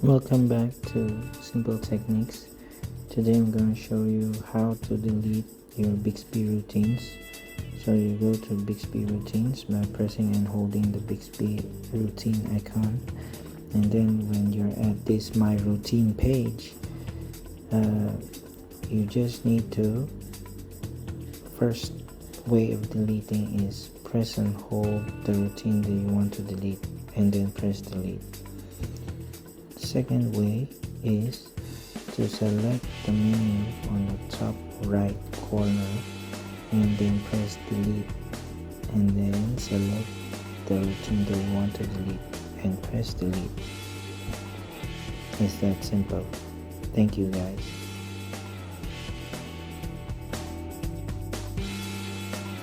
Welcome back to Simple Techniques. Today I'm going to show you how to delete your Bixby Routines. So you go to Bixby Routines by pressing and holding the Bixby Routine icon, and then when you're at this My Routine page, you just need to, first way of deleting is press and hold the routine that you want to delete and then press delete. Second way is to select the menu on the top right corner and then press delete, and then select the routine that you want to delete and press delete. It's that simple. Thank you guys.